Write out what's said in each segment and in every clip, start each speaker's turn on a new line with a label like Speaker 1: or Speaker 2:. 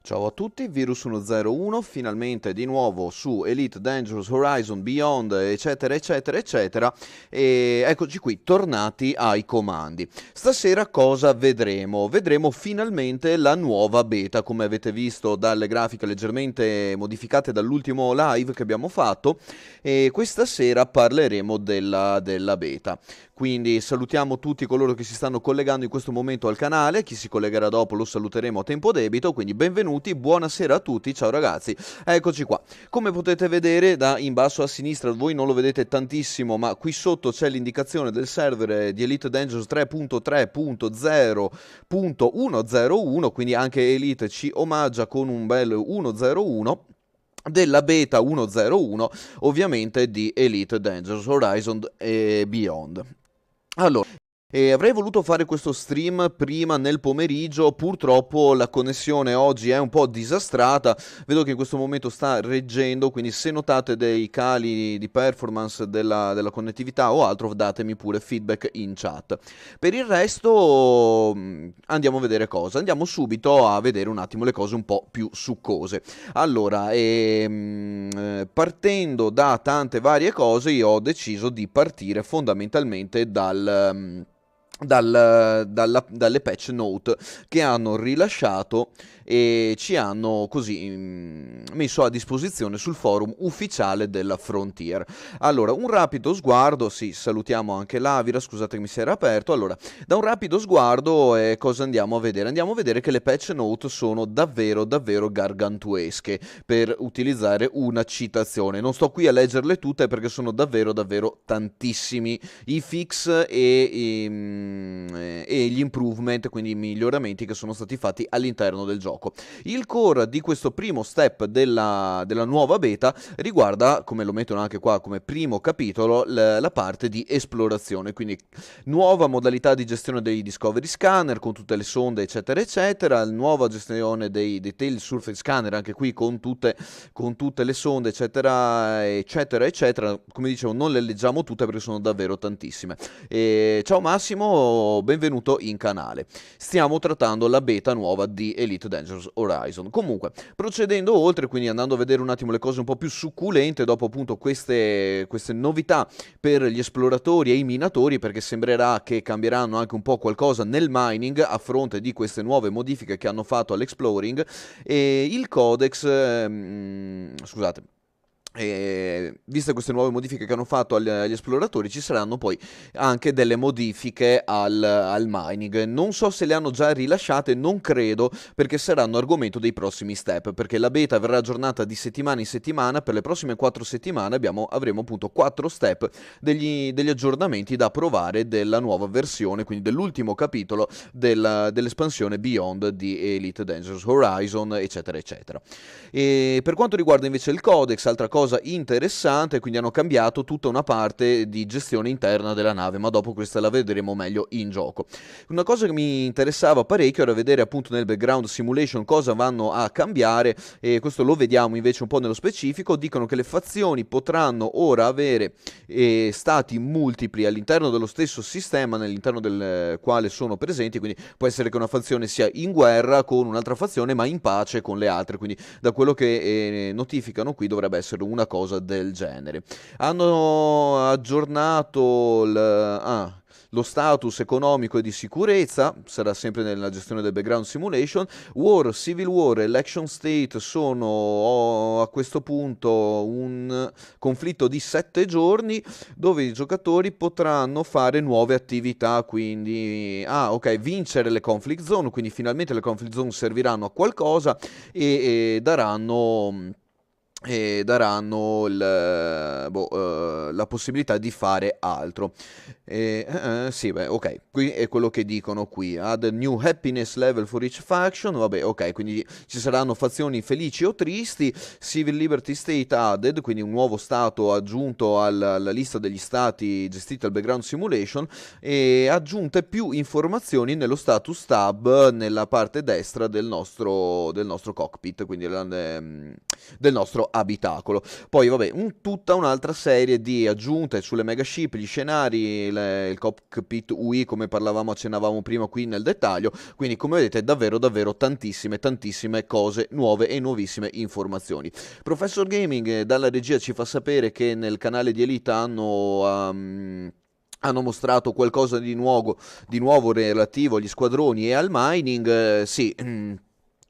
Speaker 1: Ciao a tutti, Virus 101, finalmente di nuovo su Elite Dangerous Horizon Beyond, eccetera, eccetera, eccetera, e eccoci qui, tornati ai comandi. Stasera cosa vedremo? Vedremo finalmente la nuova beta, come avete visto dalle grafiche leggermente modificate dall'ultimo live che abbiamo fatto, e questa sera parleremo della beta. Quindi salutiamo tutti coloro che si stanno collegando in questo momento al canale, chi si collegherà dopo lo saluteremo a tempo debito, quindi benvenuti, buonasera a tutti, ciao ragazzi, eccoci qua. Come potete vedere da in basso a sinistra, voi non lo vedete tantissimo, ma qui sotto c'è l'indicazione del server di Elite Dangerous 3.3.0.101, quindi anche Elite ci omaggia con un bel 101 della beta 101 ovviamente di Elite Dangerous Horizon e Beyond. Allora, avrei voluto fare questo stream prima nel pomeriggio, purtroppo la connessione oggi è un po' disastrata, vedo che in questo momento sta reggendo, quindi se notate dei cali di performance della connettività o altro datemi pure feedback in chat. Per il resto andiamo a vedere cosa, andiamo subito a vedere un attimo le cose un po' più succose. Allora, partendo da tante varie cose io ho deciso di partire fondamentalmente dalle patch note che hanno rilasciato e ci hanno così messo a disposizione sul forum ufficiale della Frontier. Allora, un rapido sguardo, sì, salutiamo anche l'Avira, scusate che mi si era aperto. Allora, da un rapido sguardo cosa andiamo a vedere? Andiamo a vedere che le patch note sono davvero davvero gargantuesche, per utilizzare una citazione. Non sto qui a leggerle tutte perché sono davvero davvero tantissimi i fix e gli improvement, quindi i miglioramenti che sono stati fatti all'interno del gioco. Il core di questo primo step della nuova beta riguarda, come lo mettono anche qua come primo capitolo, la parte di esplorazione, quindi nuova modalità di gestione dei Discovery Scanner con tutte le sonde eccetera eccetera, nuova gestione dei Tail Surface Scanner anche qui con tutte le sonde eccetera eccetera eccetera. Come dicevo, non le leggiamo tutte perché sono davvero tantissime. Ciao Massimo, benvenuto in canale. Stiamo trattando la beta nuova di Elite Dangerous Horizon. Comunque, procedendo oltre, quindi andando a vedere un attimo le cose un po' più succulente, dopo appunto queste novità per gli esploratori e i minatori, perché sembrerà che cambieranno anche un po' qualcosa nel mining a fronte di queste nuove modifiche che hanno fatto all'exploring, e il codex, scusate, viste queste nuove modifiche che hanno fatto agli esploratori, ci saranno poi anche delle modifiche al mining. Non so se le hanno già rilasciate, non credo, perché saranno argomento dei prossimi step, perché la beta verrà aggiornata di settimana in settimana. Per le prossime 4 settimane avremo appunto 4 step degli aggiornamenti da provare della nuova versione, quindi dell'ultimo capitolo dell'espansione Beyond di Elite Dangerous Horizon eccetera eccetera. E per quanto riguarda invece il codex, altra cosa interessante, quindi hanno cambiato tutta una parte di gestione interna della nave, ma dopo questa la vedremo meglio in gioco. Una cosa che mi interessava parecchio era vedere appunto nel background simulation cosa vanno a cambiare, e questo lo vediamo invece un po' nello specifico. Dicono che le fazioni potranno ora avere stati multipli all'interno dello stesso sistema all'interno del quale sono presenti, quindi può essere che una fazione sia in guerra con un'altra fazione ma in pace con le altre, quindi da quello che notificano qui dovrebbe essere una cosa del genere. Hanno aggiornato lo status economico e di sicurezza, sarà sempre nella gestione del background simulation. War, Civil War, Election State sono a questo punto un conflitto di 7 giorni dove i giocatori potranno fare nuove attività, quindi ok, vincere le conflict zone, quindi finalmente le conflict zone serviranno a qualcosa e daranno la possibilità di fare altro. Sì, beh, ok, qui è quello che dicono qui. Add a new happiness level for each faction. Vabbè, ok, quindi ci saranno fazioni felici o tristi. Civil Liberty State added, quindi un nuovo stato aggiunto alla lista degli stati gestiti dal background simulation, e aggiunte più informazioni nello status tab nella parte destra del nostro cockpit, quindi del nostro abitacolo. Poi vabbè, tutta un'altra serie di aggiunte sulle megaship, gli scenari, il cockpit UI come parlavamo, accennavamo prima qui nel dettaglio, quindi come vedete davvero davvero tantissime cose nuove e nuovissime informazioni. Professor Gaming dalla regia ci fa sapere che nel canale di Elite hanno mostrato qualcosa di nuovo relativo agli squadroni e al mining. Sì.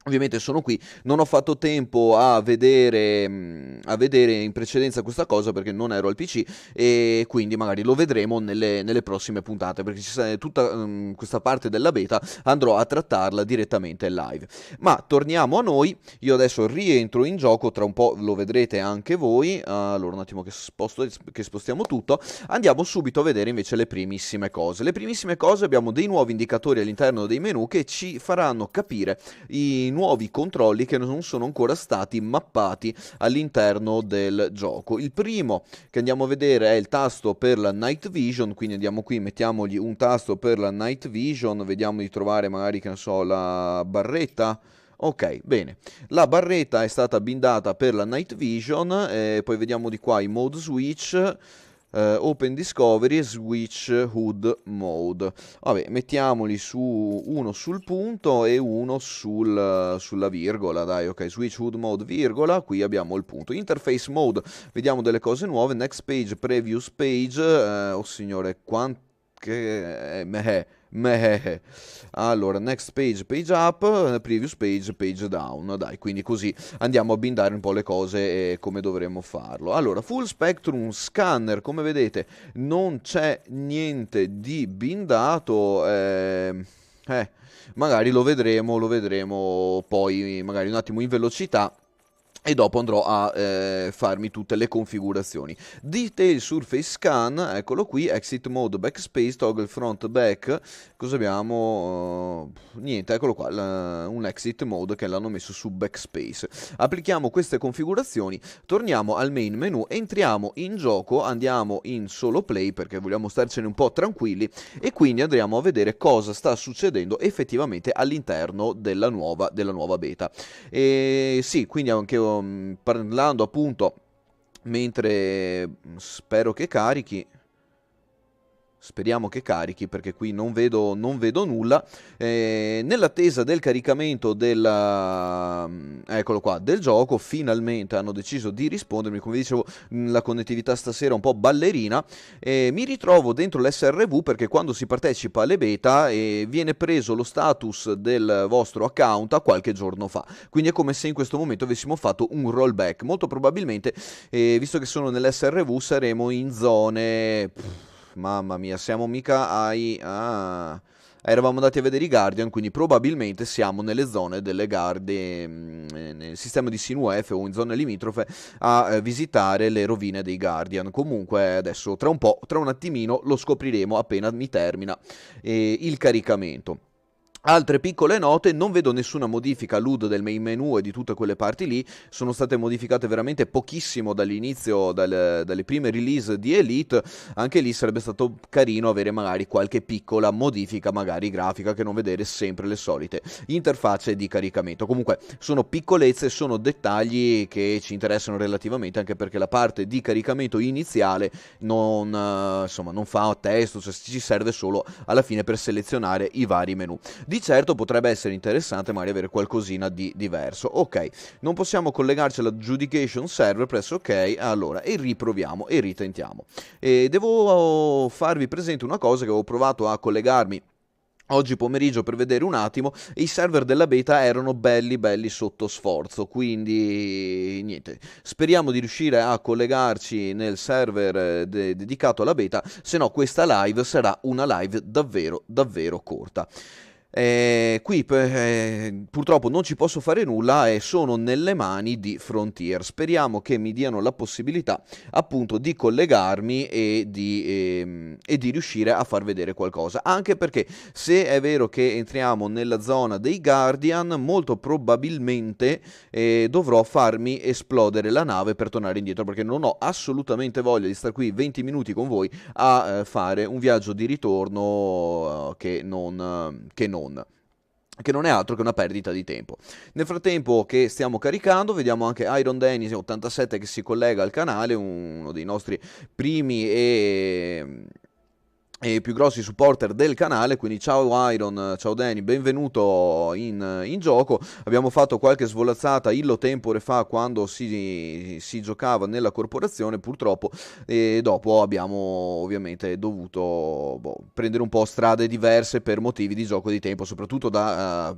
Speaker 1: Ovviamente sono qui, non ho fatto tempo a vedere in precedenza questa cosa perché non ero al PC, e quindi magari lo vedremo nelle prossime puntate, perché tutta questa parte della beta andrò a trattarla direttamente live. Ma torniamo a noi, io adesso rientro in gioco, tra un po' lo vedrete anche voi. Allora un attimo che spostiamo tutto, andiamo subito a vedere invece le primissime cose. Le primissime cose, abbiamo dei nuovi indicatori all'interno dei menu che ci faranno capire i nuovi controlli che non sono ancora stati mappati all'interno del gioco. Il primo che andiamo a vedere è il tasto per la Night Vision, quindi andiamo qui, mettiamogli un tasto per la Night Vision, vediamo di trovare magari, che ne so, la barretta. Ok, bene, la barretta è stata bindata per la Night Vision, poi vediamo di qua i mode switch. Open Discovery e Switch HUD Mode. Vabbè, mettiamoli uno sul punto e uno sulla virgola, dai, ok, Switch HUD Mode virgola, qui abbiamo il punto. Interface Mode, vediamo delle cose nuove, Next Page, Previous Page, oh signore, allora, next page, page up, previous page, page down. Dai, quindi così andiamo a bindare un po' le cose come dovremmo farlo. Allora, full spectrum scanner, come vedete non c'è niente di bindato, magari lo vedremo poi magari un attimo in velocità, e dopo andrò a farmi tutte le configurazioni. Detail Surface Scan, eccolo qui, Exit Mode, Backspace, Toggle Front Back. Cosa abbiamo? Niente, eccolo qua, un Exit Mode che l'hanno messo su Backspace. Applichiamo queste configurazioni, torniamo al main menu, entriamo in gioco, andiamo in solo play perché vogliamo starcene un po' tranquilli, e quindi andremo a vedere cosa sta succedendo effettivamente all'interno della nuova beta. E sì, quindi anche parlando appunto, mentre spero che carichi, speriamo che carichi perché qui non vedo nulla. Nell'attesa del caricamento eccolo qua, del gioco, finalmente hanno deciso di rispondermi. Come dicevo, la connettività stasera è un po' ballerina. Mi ritrovo dentro l'SRV perché quando si partecipa alle beta viene preso lo status del vostro account a qualche giorno fa, quindi è come se in questo momento avessimo fatto un rollback. Molto probabilmente, visto che sono nell'SRV, saremo in zone... Mamma mia, siamo mica eravamo andati a vedere i Guardian, quindi probabilmente siamo nelle zone delle Guardian, nel sistema di Sinuf o in zone limitrofe a visitare le rovine dei Guardian. Comunque adesso tra un attimino lo scopriremo appena mi termina il caricamento. Altre piccole note, non vedo nessuna modifica all'HUD del main menu e di tutte quelle parti lì, sono state modificate veramente pochissimo dall'inizio, dalle prime release di Elite. Anche lì sarebbe stato carino avere magari qualche piccola modifica, magari grafica, che non vedere sempre le solite interfacce di caricamento. Comunque sono piccolezze, sono dettagli che ci interessano relativamente, anche perché la parte di caricamento iniziale non fa testo, cioè ci serve solo alla fine per selezionare i vari menu. Di certo potrebbe essere interessante magari avere qualcosina di diverso. Ok, non possiamo collegarci all'adjudication server, presso ok, allora, e riproviamo e ritentiamo. E devo farvi presente una cosa, che avevo provato a collegarmi oggi pomeriggio per vedere un attimo, e i server della beta erano belli sotto sforzo, quindi niente, speriamo di riuscire a collegarci nel server dedicato alla beta, se no questa live sarà una live davvero corta. Qui purtroppo non ci posso fare nulla e sono nelle mani di Frontier. Speriamo che mi diano la possibilità appunto di collegarmi e di riuscire a far vedere qualcosa, anche perché se è vero che entriamo nella zona dei Guardian, molto probabilmente dovrò farmi esplodere la nave per tornare indietro, perché non ho assolutamente voglia di stare qui 20 minuti con voi a fare un viaggio di ritorno che non. che non è altro che una perdita di tempo. Nel frattempo che stiamo caricando, vediamo anche Iron Dennis 87 che si collega al canale, uno dei nostri primi e più grossi supporter del canale, quindi ciao Iron, ciao Danny, benvenuto in gioco. Abbiamo fatto qualche svolazzata illo tempore fa quando si giocava nella corporazione, purtroppo, e dopo abbiamo ovviamente dovuto prendere un po' strade diverse per motivi di gioco di tempo, soprattutto da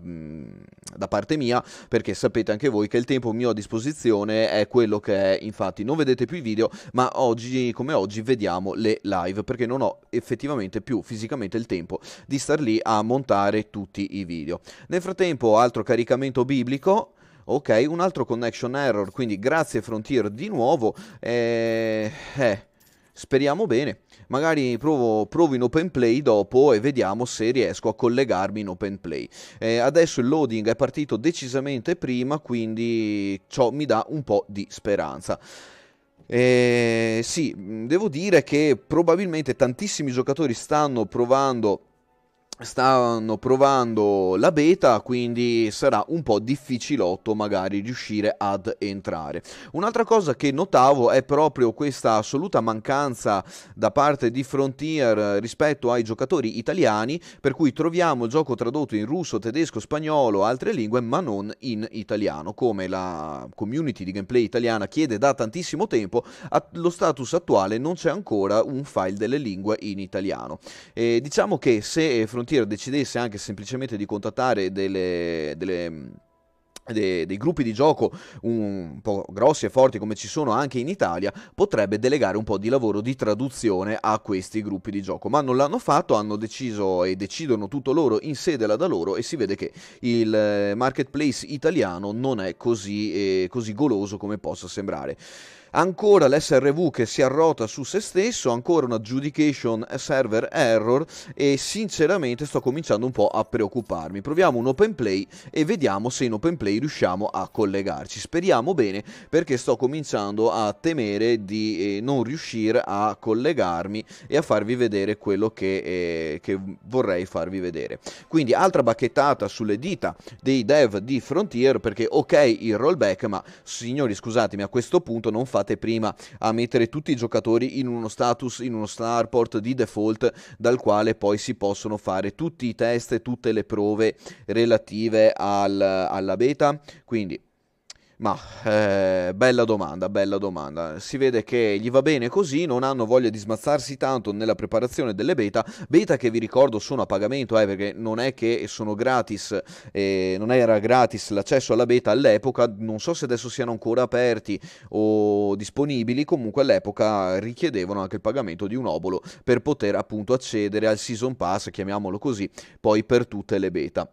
Speaker 1: parte mia, perché sapete anche voi che il tempo mio a disposizione è quello che è. Infatti non vedete più i video, ma oggi come oggi vediamo le live, perché non ho effettivamente più fisicamente il tempo di star lì a montare tutti i video. Nel frattempo altro caricamento biblico. Ok, un altro connection error, quindi grazie Frontier di nuovo. Speriamo bene. Magari provo in open play dopo e vediamo se riesco a collegarmi in open play. Adesso il loading è partito decisamente prima, quindi ciò mi dà un po' di speranza. Sì, devo dire che probabilmente tantissimi giocatori stanno provando la beta, quindi sarà un po' difficilotto magari riuscire ad entrare. Un'altra cosa che notavo è proprio questa assoluta mancanza da parte di Frontier rispetto ai giocatori italiani, per cui troviamo il gioco tradotto in russo, tedesco, spagnolo, altre lingue, ma non in italiano, come la community di gameplay italiana chiede da tantissimo tempo. Allo status attuale non c'è ancora un file delle lingue in italiano. Diciamo che se Frontier decidesse anche semplicemente di contattare dei gruppi di gioco un po' grossi e forti come ci sono anche in Italia, potrebbe delegare un po' di lavoro di traduzione a questi gruppi di gioco, ma non l'hanno fatto, hanno deciso e decidono tutto loro in sede da loro, e si vede che il marketplace italiano non è così goloso come possa sembrare. Ancora l'SRV che si arrota su se stesso, ancora una adjudication server error, e sinceramente sto cominciando un po' a preoccuparmi. Proviamo un open play e vediamo se in open play riusciamo a collegarci. Speriamo bene, perché sto cominciando a temere di non riuscire a collegarmi e a farvi vedere quello che vorrei farvi vedere. Quindi altra bacchettata sulle dita dei dev di Frontier, perché ok il rollback, ma signori scusatemi, a questo punto non fate prima a mettere tutti i giocatori in uno status, in uno starport di default, dal quale poi si possono fare tutti i test e tutte le prove relative alla beta. Quindi bella domanda, bella domanda. Si vede che gli va bene così, non hanno voglia di smazzarsi tanto nella preparazione delle beta che vi ricordo sono a pagamento, perché non è che sono gratis, non era gratis l'accesso alla beta all'epoca, non so se adesso siano ancora aperti o disponibili, comunque all'epoca richiedevano anche il pagamento di un obolo per poter appunto accedere al Season Pass, chiamiamolo così, poi per tutte le beta.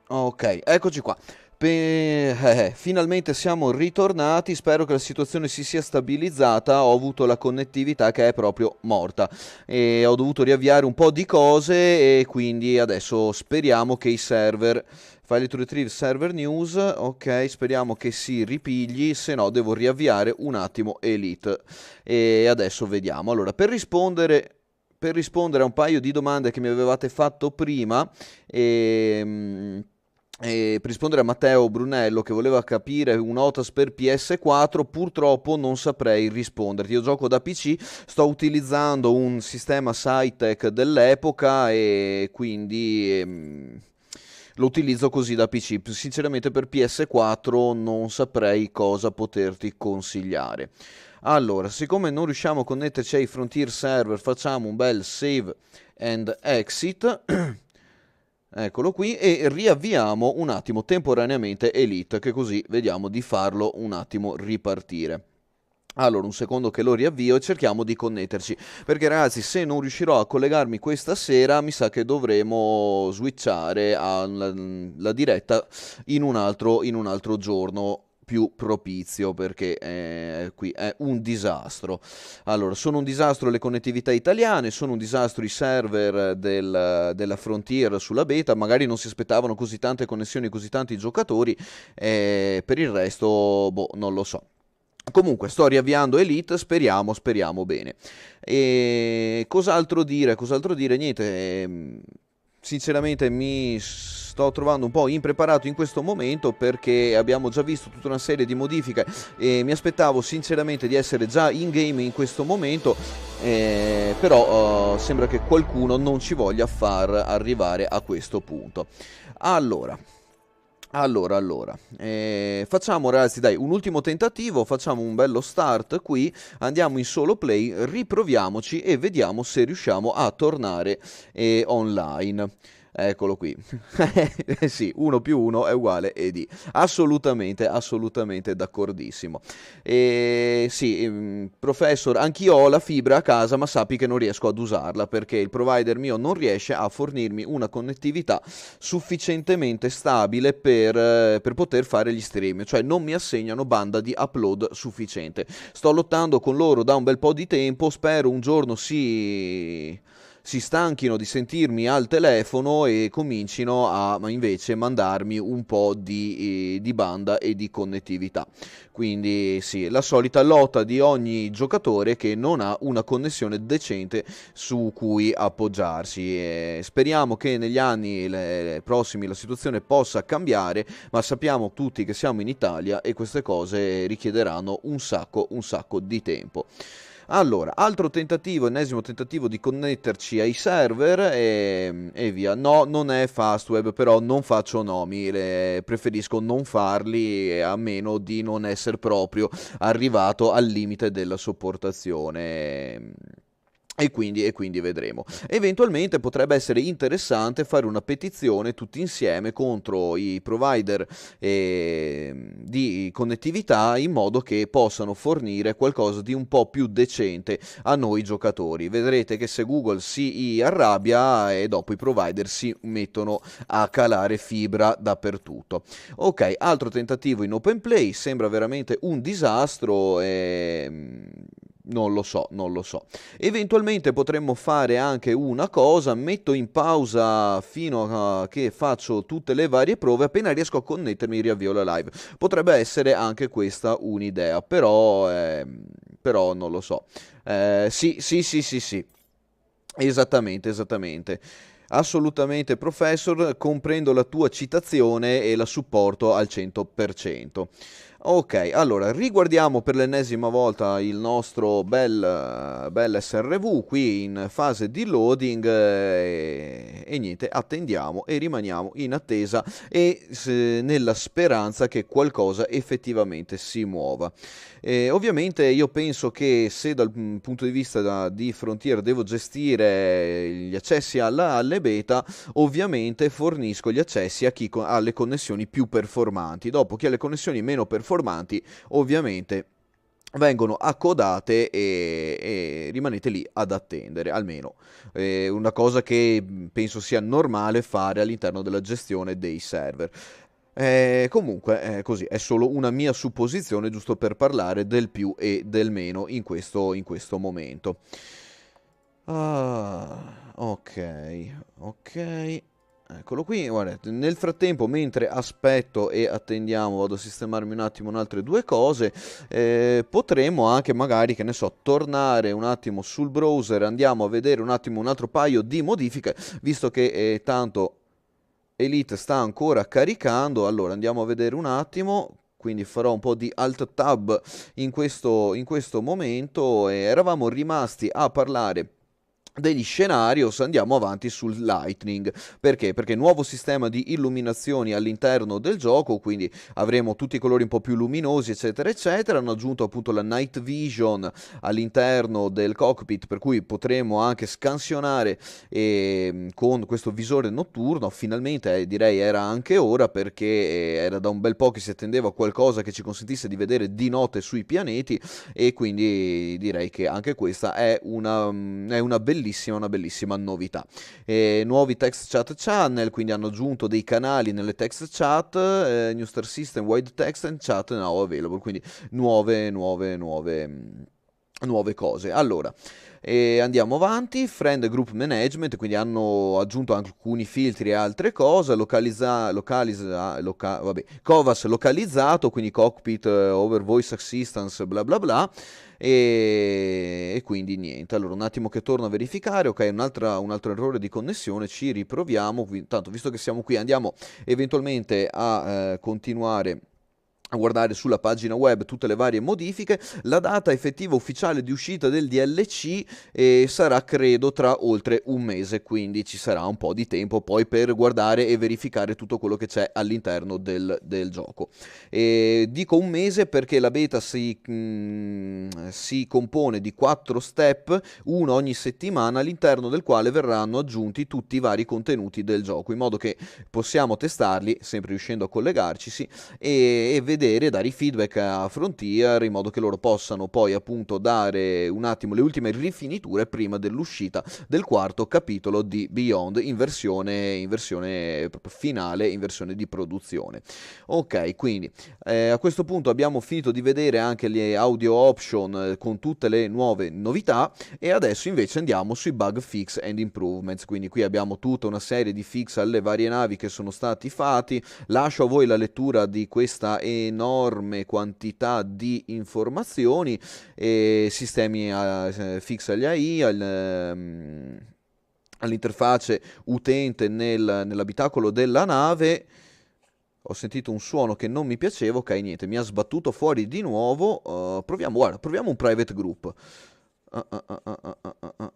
Speaker 1: Ok, eccoci qua. Finalmente siamo ritornati, spero che la situazione si sia stabilizzata. Ho avuto la connettività che è proprio morta e ho dovuto riavviare un po' di cose, e quindi adesso speriamo che i server, file to retrieve server news, ok, speriamo che si ripigli, se no devo riavviare un attimo Elite. E adesso vediamo. Allora, per rispondere a un paio di domande che mi avevate fatto prima, per rispondere a Matteo Brunello che voleva capire un OTAS per PS4, purtroppo non saprei risponderti. Io gioco da PC, sto utilizzando un sistema Cytec dell'epoca, e quindi lo utilizzo così da PC. Sinceramente per PS4 non saprei cosa poterti consigliare. Allora, siccome non riusciamo a connetterci ai Frontier server, facciamo un bel save and exit. Eccolo qui e riavviamo un attimo temporaneamente Elite, che così vediamo di farlo un attimo ripartire. Allora, un secondo che lo riavvio e cerchiamo di connetterci, perché ragazzi, se non riuscirò a collegarmi questa sera, mi sa che dovremo switchare la diretta in un altro giorno più propizio, perché qui è un disastro. Allora, sono un disastro le connettività italiane, sono un disastro i server della Frontier sulla beta, magari non si aspettavano così tante connessioni, così tanti giocatori, per il resto, boh, non lo so. Comunque sto riavviando Elite, speriamo bene. E cos'altro dire? Cos'altro dire? Niente, sinceramente mi sto trovando un po' impreparato in questo momento perché abbiamo già visto tutta una serie di modifiche e mi aspettavo sinceramente di essere già in game in questo momento, però sembra che qualcuno non ci voglia far arrivare a questo punto. Allora, facciamo ragazzi dai un ultimo tentativo, facciamo un bello start qui, andiamo in solo play, riproviamoci e vediamo se riusciamo a tornare online. Eccolo qui. Sì, 1 più 1 è uguale ED. Assolutamente d'accordissimo. Sì, professor, anch'io ho la fibra a casa, ma sappi che non riesco ad usarla perché il provider mio non riesce a fornirmi una connettività sufficientemente stabile per poter fare gli stream, cioè non mi assegnano banda di upload sufficiente. Sto lottando con loro da un bel po' di tempo, spero un giorno si stanchino di sentirmi al telefono e comincino a invece mandarmi un po' di banda e di connettività. Quindi sì, la solita lotta di ogni giocatore che non ha una connessione decente su cui appoggiarsi. Speriamo che negli anni prossimi la situazione possa cambiare, ma sappiamo tutti che siamo in Italia e queste cose richiederanno un sacco di tempo. Allora, altro tentativo, ennesimo tentativo di connetterci ai server e via. No, non è Fastweb, però non faccio nomi, preferisco non farli a meno di non essere proprio arrivato al limite della sopportazione. E quindi vedremo. Eventualmente potrebbe essere interessante fare una petizione tutti insieme contro i provider di connettività in modo che possano fornire qualcosa di un po' più decente a noi giocatori. Vedrete che se Google si arrabbia e dopo i provider si mettono a calare fibra dappertutto. Ok, altro tentativo in open play, sembra veramente un disastro. Non lo so. Eventualmente potremmo fare anche una cosa, metto in pausa fino a che faccio tutte le varie prove, appena riesco a connettermi riavvio la live. Potrebbe essere anche questa un'idea, però non lo so. Sì. Esattamente. Assolutamente, professor, comprendo la tua citazione e la supporto al 100%. Ok, allora riguardiamo per l'ennesima volta il nostro bel SRV qui in fase di loading e niente, attendiamo e rimaniamo in attesa e nella speranza che qualcosa effettivamente si muova. Ovviamente io penso che se dal punto di vista di Frontier devo gestire gli accessi alle beta, ovviamente fornisco gli accessi a chi ha le connessioni più performanti. Dopo chi ha le connessioni meno performanti, ovviamente vengono accodate e rimanete lì ad attendere, almeno una cosa che penso sia normale fare all'interno della gestione dei server. Comunque, così, è solo una mia supposizione, giusto per parlare del più e del meno in questo momento. Ok. Eccolo qui, guardate, nel frattempo, mentre aspetto e attendiamo, vado a sistemarmi un attimo in altre due cose, potremo anche magari, che ne so, tornare un attimo sul browser, andiamo a vedere un attimo un altro paio di modifiche, visto che tanto Elite sta ancora caricando. Allora andiamo a vedere un attimo, quindi farò un po' di alt tab in questo momento. Eravamo rimasti a parlare degli scenarios andiamo avanti sul Lightning. Perché? Perché nuovo sistema di illuminazioni all'interno del gioco, quindi avremo tutti i colori un po' più luminosi, eccetera eccetera. Hanno aggiunto appunto la Night Vision all'interno del cockpit, per cui potremo anche scansionare con questo visore notturno. Finalmente direi era anche ora, perché era da un bel po' che si attendeva qualcosa che ci consentisse di vedere di notte sui pianeti, e quindi direi che anche questa è una bellissima novità. Nuovi text chat channel, quindi hanno aggiunto dei canali nelle text chat, New Star System, Wide Text and Chat now available, quindi nuove cose. Allora, andiamo avanti. Friend Group Management, quindi hanno aggiunto anche alcuni filtri e altre cose. Covas localizzato, quindi cockpit, over voice assistance, bla bla bla. E quindi niente. Allora, un attimo che torno a verificare. Ok, un altro errore di connessione. Ci riproviamo. Tanto, visto che siamo qui, andiamo eventualmente a continuare a guardare sulla pagina web tutte le varie modifiche. La data effettiva ufficiale di uscita del DLC sarà credo tra oltre un mese, quindi ci sarà un po' di tempo poi per guardare e verificare tutto quello che c'è all'interno del gioco. Dico un mese perché la beta si compone di 4 step, uno ogni settimana, all'interno del quale verranno aggiunti tutti i vari contenuti del gioco, in modo che possiamo testarli, sempre riuscendo a collegarcisi, e vedere, dare i feedback a Frontier, in modo che loro possano poi appunto dare un attimo le ultime rifiniture prima dell'uscita del quarto capitolo di Beyond in versione proprio finale, in versione di produzione. Ok, quindi a questo punto abbiamo finito di vedere anche le audio option con tutte le nuove novità, e adesso invece andiamo sui bug fix and improvements. Quindi qui abbiamo tutta una serie di fix alle varie navi che sono stati fatti. Lascio a voi la lettura di questa enorme quantità di informazioni, sistemi fix agli AI, all'interfacce utente nell'abitacolo della nave. Ho sentito un suono che non mi piaceva, ok, niente, mi ha sbattuto fuori di nuovo. Proviamo un private group.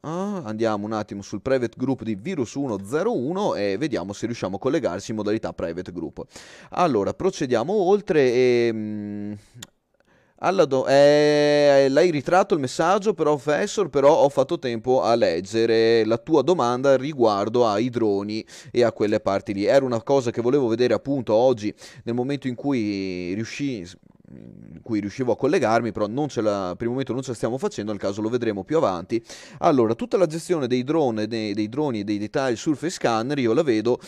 Speaker 1: Andiamo un attimo sul private group di Virus 101 e vediamo se riusciamo a collegarsi in modalità private group. Allora, procediamo oltre e... l'hai ritratto il messaggio, professor, però ho fatto tempo a leggere la tua domanda riguardo ai droni e a quelle parti lì. Era una cosa che volevo vedere appunto oggi, nel momento in cui riuscivo a collegarmi, però per il momento non ce la stiamo facendo, nel caso lo vedremo più avanti. Allora, tutta la gestione dei droni e dei dettagli surface scanner io la vedo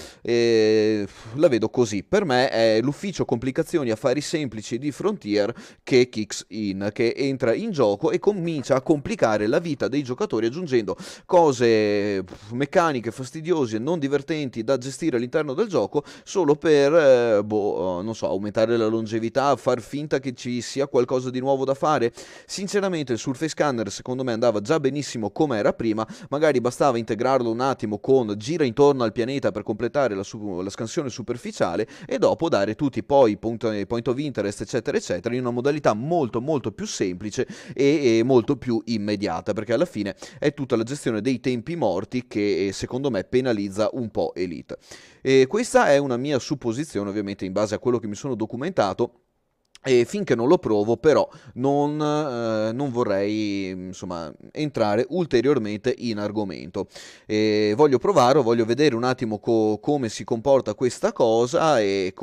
Speaker 1: così. Per me è l'ufficio complicazioni affari semplici di Frontier che kicks in, che entra in gioco e comincia a complicare la vita dei giocatori, aggiungendo cose meccaniche fastidiose, non divertenti da gestire all'interno del gioco, solo per non so, aumentare la longevità, far finta che ci sia qualcosa di nuovo da fare. Sinceramente il Surface Scanner secondo me andava già benissimo come era prima, magari bastava integrarlo un attimo con gira intorno al pianeta per completare la scansione superficiale, e dopo dare tutti poi point of interest eccetera eccetera in una modalità molto più semplice e molto più immediata, perché alla fine è tutta la gestione dei tempi morti che secondo me penalizza un po' Elite. Questa è una mia supposizione, ovviamente in base a quello che mi sono documentato, e finché non lo provo però non vorrei insomma entrare ulteriormente in argomento. Voglio provare, voglio vedere un attimo come si comporta questa cosa e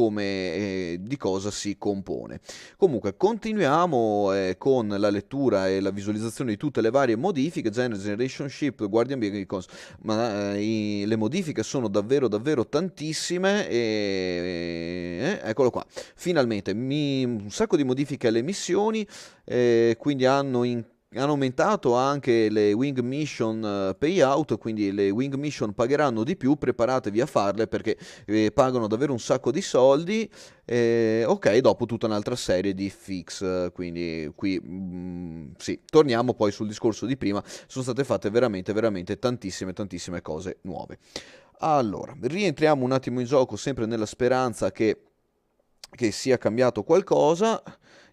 Speaker 1: di cosa si compone. Comunque continuiamo con la lettura e la visualizzazione di tutte le varie modifiche. Generation Ship, Guardian Beacons, ma le modifiche sono davvero tantissime, e eccolo qua, finalmente un sacco di modifiche alle missioni, quindi hanno aumentato anche le Wing Mission payout, quindi le Wing Mission pagheranno di più, preparatevi a farle perché pagano davvero un sacco di soldi. Ok, dopo tutta un'altra serie di fix, quindi qui sì, torniamo poi sul discorso di prima, sono state fatte veramente tantissime cose nuove. Allora, rientriamo un attimo in gioco, sempre nella speranza che che sia cambiato qualcosa.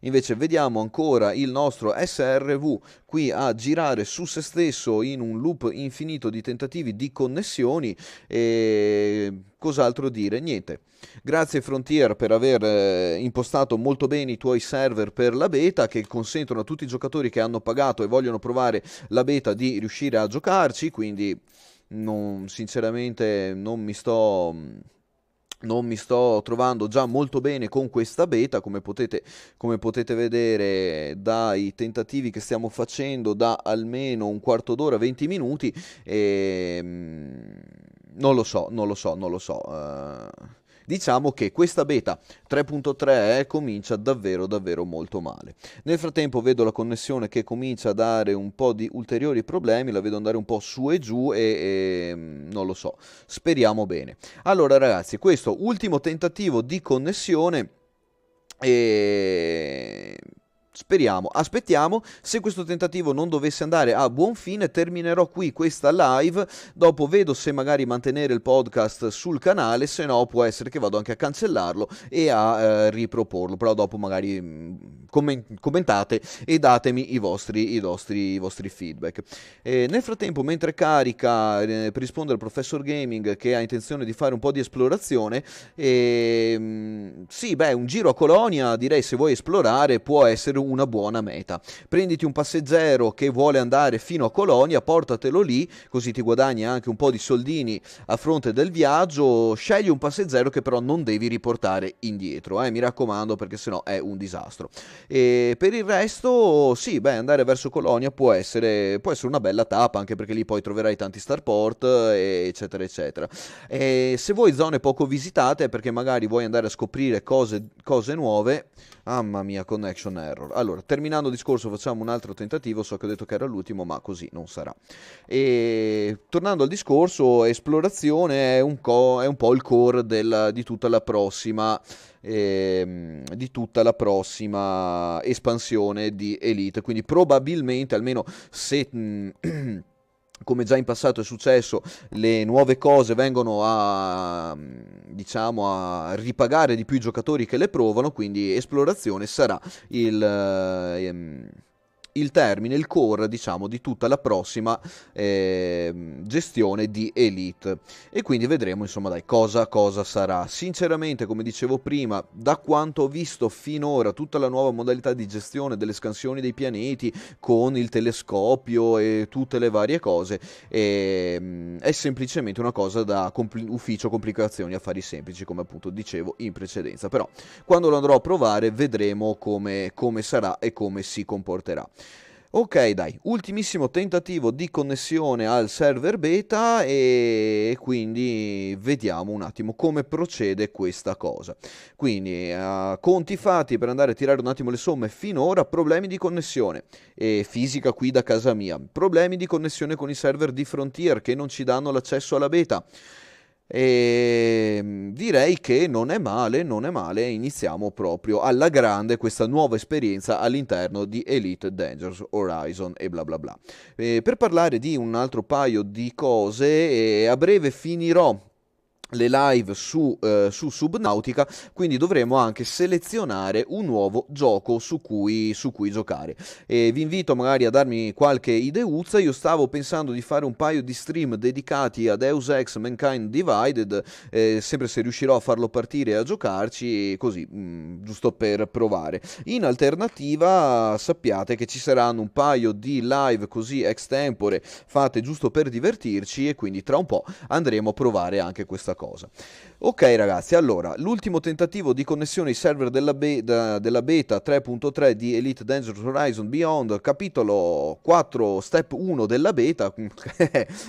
Speaker 1: Invece vediamo ancora il nostro SRV qui a girare su se stesso in un loop infinito di tentativi di connessioni. E cos'altro dire? Niente. Grazie Frontier per aver impostato molto bene i tuoi server per la beta, che consentono a tutti i giocatori che hanno pagato e vogliono provare la beta di riuscire a giocarci, quindi sinceramente non mi sto trovando già molto bene con questa beta, come potete vedere dai tentativi che stiamo facendo da almeno un quarto d'ora, 20 minuti, e non lo so, non lo so, non lo so. Diciamo che questa beta 3.3 comincia davvero davvero molto male. Nel frattempo vedo la connessione che comincia a dare un po' di ulteriori problemi, la vedo andare un po' su e giù e non lo so, speriamo bene. Allora ragazzi, questo ultimo tentativo di connessione e speriamo, aspettiamo. Se questo tentativo non dovesse andare a buon fine, terminerò qui questa live. Dopo vedo se magari mantenere il podcast sul canale, se no può essere che vado anche a cancellarlo e a riproporlo. Però dopo magari commentate e datemi i vostri feedback. Nel frattempo, mentre carica, per rispondere al Professor Gaming che ha intenzione di fare un po' di esplorazione, sì, beh, un giro a Colonia, direi, se vuoi esplorare, può essere una buona meta. Prenditi un passeggero che vuole andare fino a Colonia, portatelo lì, così ti guadagni anche un po' di soldini a fronte del viaggio. Scegli un passeggero che però non devi riportare indietro, mi raccomando, perché sennò è un disastro. E per il resto, sì, beh, andare verso Colonia può essere una bella tappa, anche perché lì poi troverai tanti starport, eccetera, eccetera. E se vuoi zone poco visitate, perché magari vuoi andare a scoprire cose nuove. Mamma mia, connection error. Allora, terminando il discorso, facciamo un altro tentativo. So che ho detto che era l'ultimo, ma così non sarà. E tornando al discorso, esplorazione è un po' il core di tutta la prossima espansione di Elite. Quindi probabilmente, almeno se come già in passato è successo, le nuove cose vengono diciamo, a ripagare di più i giocatori che le provano, quindi esplorazione sarà il termine, il core, diciamo, di tutta la prossima gestione di Elite. E quindi vedremo, insomma, dai, cosa sarà. Sinceramente, come dicevo prima, da quanto ho visto finora, tutta la nuova modalità di gestione delle scansioni dei pianeti con il telescopio e tutte le varie cose è semplicemente una cosa da ufficio complicazioni affari semplici, come appunto dicevo in precedenza. Però quando lo andrò a provare vedremo come sarà e come si comporterà. Ok, dai, ultimissimo tentativo di connessione al server beta e quindi vediamo un attimo come procede questa cosa. Quindi, conti fatti per andare a tirare un attimo le somme. Finora problemi di connessione fisica qui da casa mia, problemi di connessione con i server di Frontier che non ci danno l'accesso alla beta. E direi che non è male, non è male. Iniziamo proprio alla grande questa nuova esperienza all'interno di Elite Dangerous Horizon e bla bla bla. Per parlare di un altro paio di cose, a breve finirò le live su Subnautica, quindi dovremo anche selezionare un nuovo gioco su cui giocare. E vi invito magari a darmi qualche ideuzza. Io stavo pensando di fare un paio di stream dedicati a Deus Ex Mankind Divided, sempre se riuscirò a farlo partire e a giocarci, così, giusto per provare. In alternativa sappiate che ci saranno un paio di live così extempore fatte giusto per divertirci, e quindi tra un po' andremo a provare anche questa cosa. Ok ragazzi, allora, l'ultimo tentativo di connessione ai server della beta 3.3 di Elite Dangerous Horizon Beyond, capitolo 4, step 1 della beta.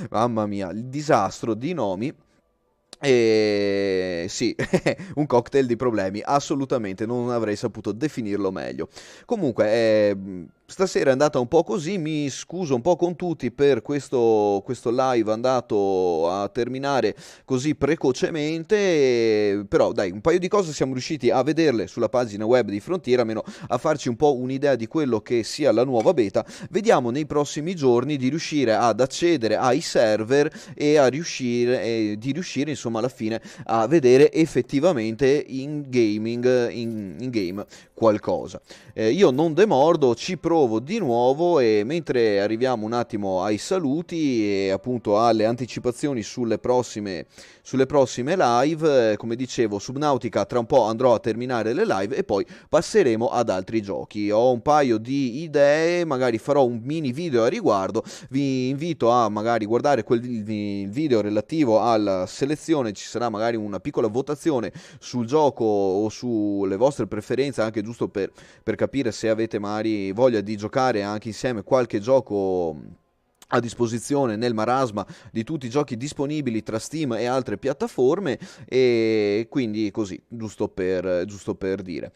Speaker 1: Mamma mia, il disastro di nomi. E sì, un cocktail di problemi, assolutamente non avrei saputo definirlo meglio. Comunque, Stasera è andata un po' così, mi scuso un po' con tutti per questo live andato a terminare così precocemente, però dai, un paio di cose siamo riusciti a vederle sulla pagina web di Frontier, almeno a farci un po' un'idea di quello che sia la nuova beta. Vediamo nei prossimi giorni di riuscire ad accedere ai server e di riuscire insomma alla fine a vedere effettivamente in gaming, in game qualcosa. Io non demordo, ci provo di nuovo e mentre arriviamo un attimo ai saluti e appunto alle anticipazioni sulle prossime live, come dicevo, Subnautica tra un po' andrò a terminare le live e poi passeremo ad altri giochi. Ho un paio di idee, magari farò un mini video a riguardo, vi invito a magari guardare il video relativo alla selezione, ci sarà magari una piccola votazione sul gioco o sulle vostre preferenze, anche giusto per capire se avete magari voglia di giocare anche insieme qualche gioco a disposizione nel marasma di tutti i giochi disponibili tra Steam e altre piattaforme, e quindi così, giusto per dire.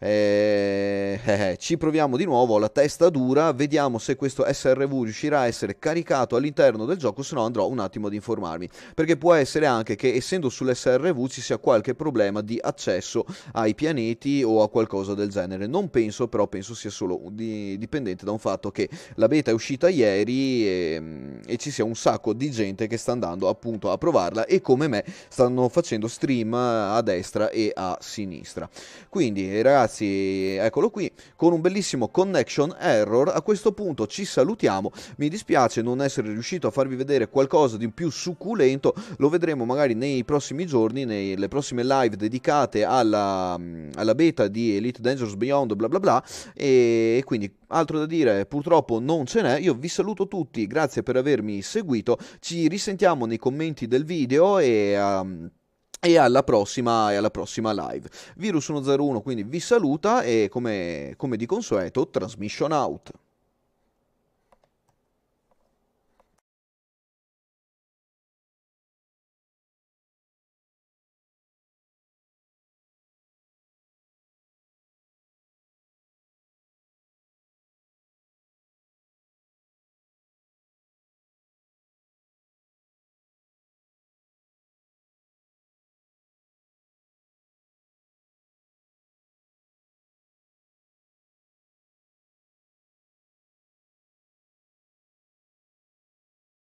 Speaker 1: Ci proviamo di nuovo, ho la testa dura, vediamo se questo SRV riuscirà a essere caricato all'interno del gioco, se no andrò un attimo ad informarmi, perché può essere anche che essendo sull'SRV ci sia qualche problema di accesso ai pianeti o a qualcosa del genere. Non penso, però penso sia solo dipendente da un fatto che la beta è uscita ieri e ci sia un sacco di gente che sta andando appunto a provarla e come me stanno facendo stream a destra e a sinistra. Quindi ragazzi, eccolo qui, con un bellissimo connection error, a questo punto ci salutiamo, mi dispiace non essere riuscito a farvi vedere qualcosa di più succulento, lo vedremo magari nei prossimi giorni, nelle prossime live dedicate alla beta di Elite Dangerous Beyond, bla bla bla, e quindi altro da dire purtroppo non ce n'è. Io vi saluto tutti, grazie per avermi seguito, ci risentiamo nei commenti del video e alla prossima live. Virus101 quindi vi saluta e come di consueto, transmission out.